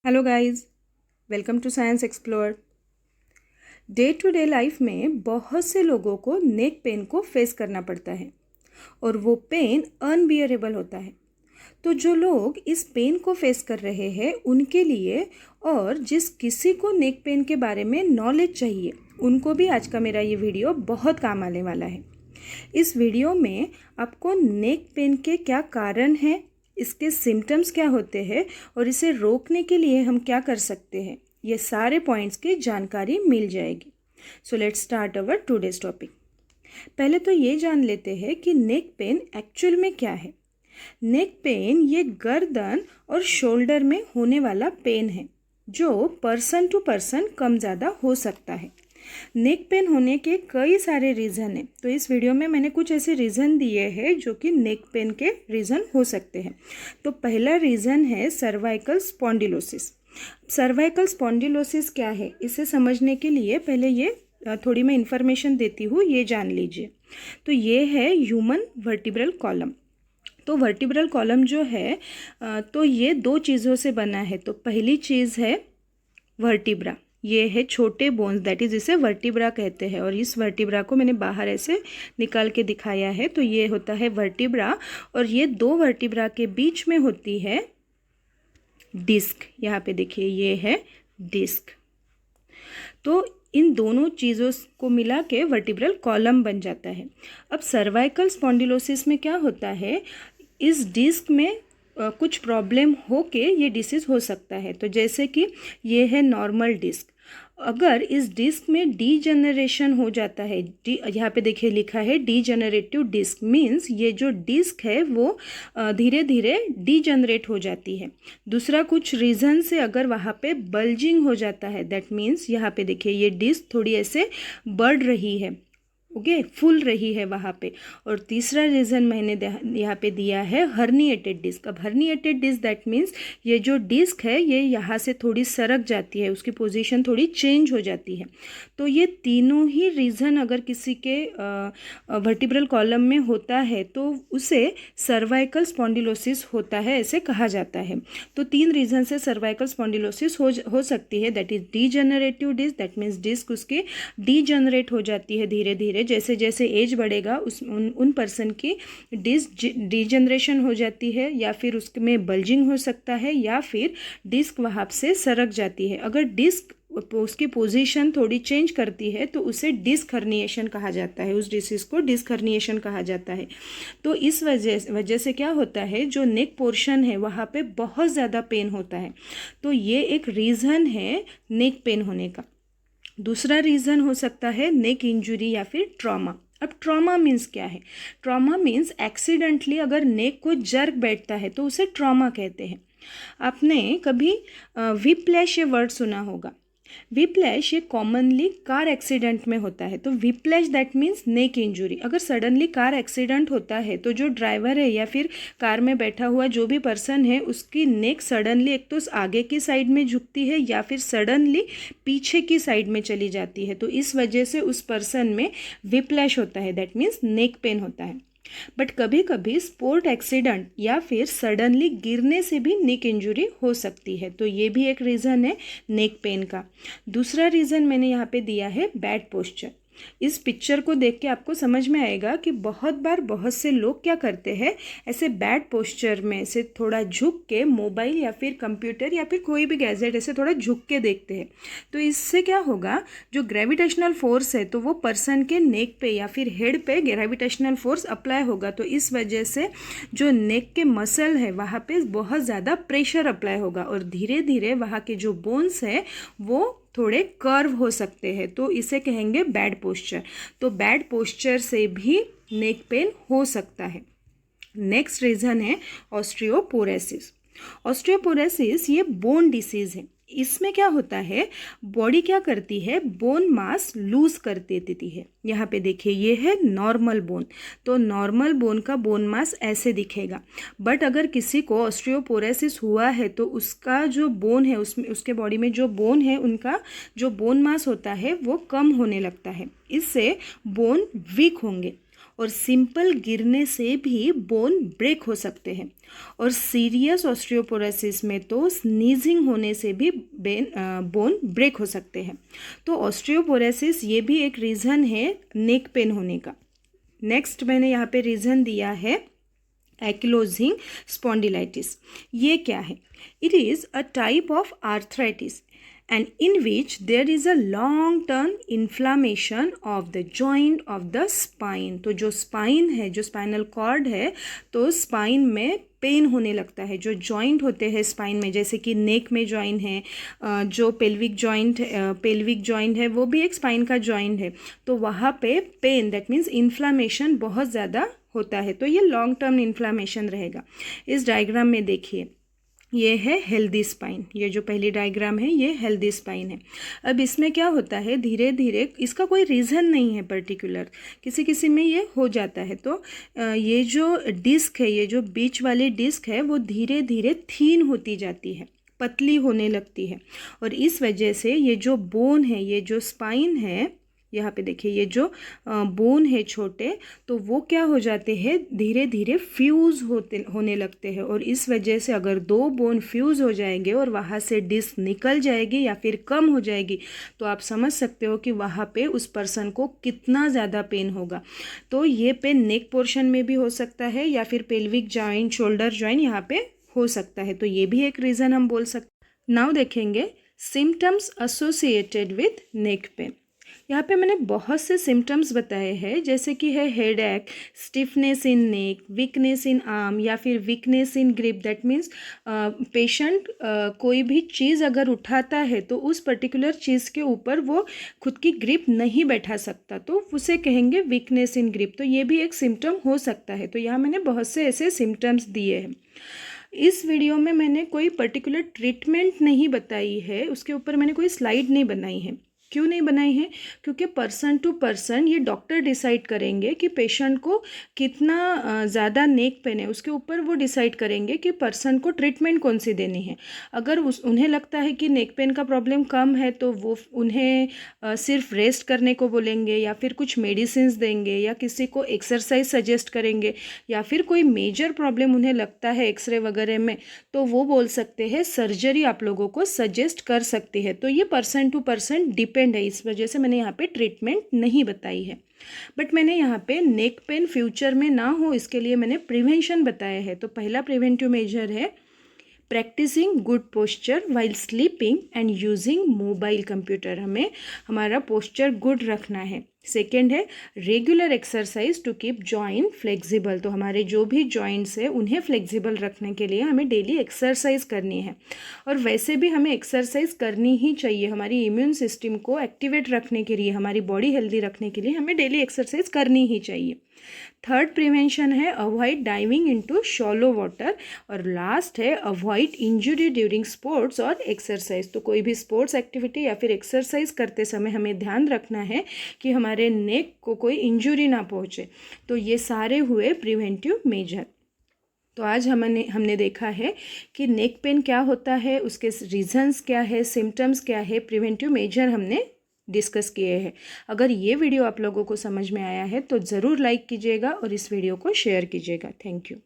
Hello guys, welcome to science explore. Day to day life में बहुत से लोगों को नेक पेन को फेस करना पड़ता है और वो पेन अनबियरेबल होता है। तो जो लोग इस पेन को फेस कर रहे हैं उनके लिए और जिस किसी को नेक पेन के बारे में नॉलेज चाहिए उनको भी आज का मेरा ये वीडियो बहुत काम आने वाला है। इस वीडियो में आपको नेक पेन के क्या कारण हैं, इसके सिम्टम्स क्या होते हैं और इसे रोकने के लिए हम क्या कर सकते हैं, ये सारे पॉइंट्स की जानकारी मिल जाएगी। So let's start our today's topic. पहले तो ये जान लेते हैं कि नेक पेन एक्चुअल में क्या है। नेक पेन ये गर्दन और शोल्डर में होने वाला पेन है जो पर्सन टू पर्सन कम ज़्यादा हो सकता है। नेक पेन होने के कई सारे रीज़न हैं, तो इस वीडियो में मैंने कुछ ऐसे रीज़न दिए हैं जो कि नेक पेन के रीज़न हो सकते हैं। तो पहला रीज़न है सर्वाइकल स्पॉन्डिलोसिस। सर्वाइकल स्पॉन्डिलोसिस क्या है, इसे समझने के लिए पहले ये थोड़ी मैं इन्फॉर्मेशन देती हूँ, ये जान लीजिए। तो ये है ह्यूमन वर्टिब्रल कॉलम। तो वर्टिब्रल कॉलम जो है तो ये दो चीज़ों से बना है। तो पहली चीज़ है वर्टिब्रा, ये है छोटे बोन्स, दैट इज़ इसे वर्टिब्रा कहते हैं। और इस वर्टिब्रा को मैंने बाहर ऐसे निकाल के दिखाया है। तो ये होता है वर्टिब्रा और ये दो वर्टिब्रा के बीच में होती है डिस्क। यहाँ पे देखिए ये है डिस्क। तो इन दोनों चीज़ों को मिला के वर्टिब्रल कॉलम बन जाता है। अब सर्वाइकल स्पॉन्डिलोसिस में क्या होता है, इस डिस्क में कुछ प्रॉब्लम हो के ये डिसीज़ हो सकता है। तो जैसे कि ये है नॉर्मल डिस्क, अगर इस डिस्क में डीजनरेशन हो जाता है, यहाँ पे देखिए लिखा है डीजनरेटिव डिस्क, मीन्स ये जो डिस्क है वो धीरे धीरे डीजनरेट हो जाती है। दूसरा कुछ रीज़न से अगर वहाँ पे बल्जिंग हो जाता है, दैट मीन्स यहाँ पे देखिए ये डिस्क थोड़ी ऐसे बढ़ रही है, ओके, फूल रही है वहाँ पे। और तीसरा रीज़न मैंने यहाँ पे दिया है हर्निएटेड डिस्क। अब हर्निएटेड डिस्क दैट मीन्स ये जो डिस्क है ये यहाँ से थोड़ी सरक जाती है, उसकी पोजीशन थोड़ी चेंज हो जाती है। तो ये तीनों ही रीज़न अगर किसी के वर्टिब्रल कॉलम में होता है तो उसे सर्वाइकल स्पॉन्डिलोसिस होता है, ऐसे कहा जाता है। तो तीन रीज़न से सर्वाइकल स्पॉन्डिलोसिस हो सकती है, that is degenerative disc, that means disc उसकी डीजनरेट हो जाती है धीरे धीरे। जैसे जैसे एज बढ़ेगा उन पर्सन की डिस्क डीजनरेशन हो जाती है, या फिर उसमें बल्जिंग हो सकता है, या फिर डिस्क वहाँ से सरक जाती है। अगर डिस्क उसकी पोजीशन थोड़ी चेंज करती है तो उसे डिस्क हर्निएशन कहा जाता है, उस डिसीज़ को डिस्क हर्निएशन कहा जाता है। तो इस वजह से क्या होता है, जो नेक पोर्शन है वहाँ पे बहुत ज़्यादा पेन होता है। तो ये एक रीज़न है नेक पेन होने का। दूसरा रीज़न हो सकता है नेक इंजुरी या फिर ट्रॉमा। अब ट्रॉमा मीन्स क्या है, ट्रॉमा मीन्स एक्सीडेंटली अगर नेक को जर्क बैठता है तो उसे ट्रॉमा कहते हैं। आपने कभी विप्लैश ये वर्ड सुना होगा। विप्लैश ये कॉमनली कार एक्सीडेंट में होता है। तो whiplash that means neck injury. अगर सडनली कार एक्सीडेंट होता है तो जो ड्राइवर है या फिर कार में बैठा हुआ जो भी पर्सन है उसकी नेक सडनली एक तो आगे की साइड में झुकती है या फिर सडनली पीछे की साइड में चली जाती है। तो इस वजह से उस पर्सन में विप्लैश होता है, दैट मीन्स नेक पेन होता है। बट कभी कभी स्पोर्ट एक्सीडेंट या फिर सडनली गिरने से भी नेक इंजुरी हो सकती है। तो ये भी एक रीज़न है नेक पेन का। दूसरा रीज़न मैंने यहाँ पे दिया है बैड पोस्चर। इस पिक्चर को देख के आपको समझ में आएगा कि बहुत बार बहुत से लोग क्या करते हैं, ऐसे बैड पोस्चर में से थोड़ा झुक के मोबाइल या फिर कंप्यूटर या फिर कोई भी गैजेट ऐसे थोड़ा झुक के देखते हैं। तो इससे क्या होगा, जो ग्रेविटेशनल फोर्स है तो वो पर्सन के नेक पे या फिर हेड पे ग्रेविटेशनल फोर्स अप्लाई होगा। तो इस वजह से जो नेक के मसल है वहाँ पे बहुत ज़्यादा प्रेशर अप्लाई होगा और धीरे धीरे वहाँ के जो बोन्स है वो थोड़े कर्व हो सकते हैं। तो इसे कहेंगे बैड पोस्चर। तो बैड पोस्चर से भी नेक पेन हो सकता है। नेक्स्ट रीज़न है ऑस्टियोपोरोसिस। ऑस्टियोपोरोसिस ये बोन डिसीज़ है। इसमें क्या होता है, बॉडी क्या करती है, बोन मास लूज कर देती है। यहाँ पे देखिए ये है नॉर्मल बोन। तो नॉर्मल बोन का बोन मास ऐसे दिखेगा। बट अगर किसी को ऑस्टियोपोरोसिस हुआ है तो उसका जो बोन है उसमें उसके बॉडी में जो बोन है उनका जो बोन मास होता है वो कम होने लगता है। इससे बोन वीक होंगे और सिंपल गिरने से भी बोन ब्रेक हो सकते हैं। और सीरियस ऑस्टियोपोरोसिस में तो स्नीजिंग होने से भी बोन ब्रेक हो सकते हैं। तो ऑस्टियोपोरोसिस ये भी एक रीज़न है नेक पेन होने का। नेक्स्ट मैंने यहाँ पे रीज़न दिया है एंकिलोजिंग स्पॉन्डिलाइटिस। ये क्या है? It is a type of arthritis and in which there is a long term inflammation of the joint of the spine। तो जो स्पाइन है, जो स्पाइनल कॉर्ड है, तो स्पाइन में पेन होने लगता है। जो जॉइंट होते हैं स्पाइन में, जैसे कि नेक में जॉइंट है, जो पेल्विक जॉइंट है वो भी एक स्पाइन का जॉइंट है। तो वहाँ पे पेन, दैट मीन्स इन्फ्लामेशन बहुत ज़्यादा होता है। तो ये लॉन्ग टर्म इन्फ्लामेशन रहेगा। इस डायग्राम में देखिए, ये है हेल्दी स्पाइन। ये जो पहली डायग्राम है ये हेल्दी स्पाइन है। अब इसमें क्या होता है, धीरे धीरे, इसका कोई रीज़न नहीं है पर्टिकुलर, किसी किसी में ये हो जाता है। तो ये जो डिस्क है, ये जो बीच वाली डिस्क है, वो धीरे धीरे थीन होती जाती है, पतली होने लगती है। और इस वजह से ये जो बोन है, ये जो स्पाइन है, यहाँ पे देखिए, ये जो बोन है छोटे, तो वो क्या हो जाते हैं, धीरे धीरे फ्यूज़ होने लगते हैं। और इस वजह से अगर दो बोन फ्यूज़ हो जाएंगे और वहाँ से डिस्क निकल जाएगी या फिर कम हो जाएगी, तो आप समझ सकते हो कि वहाँ पे उस पर्सन को कितना ज़्यादा पेन होगा। तो ये पेन नेक पोर्शन में भी हो सकता है या फिर पेल्विक जॉइंट, शोल्डर जॉइंट यहाँ पे हो सकता है। तो ये भी एक रीज़न हम बोल सकते। नाउ देखेंगे symptoms associated with neck pain. यहाँ पे मैंने बहुत से सिम्टम्स बताए हैं, जैसे कि है headache, stiffness in neck, weakness in arm या फिर weakness in grip. That means patient कोई भी चीज़ अगर उठाता है तो उस पर्टिकुलर चीज़ के ऊपर वो खुद की ग्रिप नहीं बैठा सकता, तो उसे कहेंगे वीकनेस इन ग्रिप। तो ये भी एक सिम्टम हो सकता है। तो यहाँ मैंने बहुत से ऐसे सिम्टम्स दिए हैं। इस वीडियो में मैंने कोई पर्टिकुलर ट्रीटमेंट नहीं बताई है, उसके ऊपर मैंने कोई स्लाइड नहीं बनाई है। क्यों नहीं बनाई है? क्योंकि पर्सन टू पर्सन ये डॉक्टर डिसाइड करेंगे कि पेशेंट को कितना ज़्यादा नेक पेन है, उसके ऊपर वो डिसाइड करेंगे कि पर्सन को ट्रीटमेंट कौन सी देनी है। अगर उन्हें लगता है कि नेक पेन का प्रॉब्लम कम है तो वो उन्हें सिर्फ रेस्ट करने को बोलेंगे या फिर कुछ मेडिसिन देंगे या किसी को एक्सरसाइज सजेस्ट करेंगे, या फिर कोई मेजर प्रॉब्लम उन्हें लगता है एक्सरे वगैरह में, तो वो बोल सकते हैं सर्जरी आप लोगों को सजेस्ट कर सकती है। तो ये पर्सन टू पर्सन डिपेंड है, इस वजह से मैंने यहाँ पे ट्रीटमेंट नहीं बताई है। बट मैंने यहाँ पे नेक पेन फ्यूचर में ना हो इसके लिए मैंने प्रिवेंशन बताया है। तो पहला प्रिवेंटिव मेजर है practising good posture while sleeping and using mobile computer. हमें हमारा पोस्चर गुड रखना है। सेकेंड है regular exercise to keep joint flexible. तो हमारे जो भी जॉइंट्स है उन्हें फ्लेक्सिबल रखने के लिए हमें डेली एक्सरसाइज करनी है। और वैसे भी हमें एक्सरसाइज करनी ही चाहिए, हमारी इम्यून सिस्टम को एक्टिवेट रखने के लिए, हमारी बॉडी हेल्दी रखने के लिए हमें डेली एक्सरसाइज करनी ही चाहिए। थर्ड प्रिवेंशन है avoid diving into shallow water. और लास्ट है अवॉइड इंजुरी ड्यूरिंग स्पोर्ट्स और एक्सरसाइज। तो कोई भी स्पोर्ट्स एक्टिविटी या फिर एक्सरसाइज करते समय हमें ध्यान रखना है कि हमारे नेक को कोई इंजुरी ना पहुँचे। तो ये सारे हुए प्रिवेंटिव मेजर। तो आज हमने देखा है कि नेक पेन क्या होता है, उसके रीजंस क्या है, सिम्टम्स क्या है, प्रिवेंटिव मेजर हमने डिस्कस किए हैं। अगर ये वीडियो आप लोगों को समझ में आया है तो ज़रूर लाइक कीजिएगा और इस वीडियो को शेयर कीजिएगा। Thank you.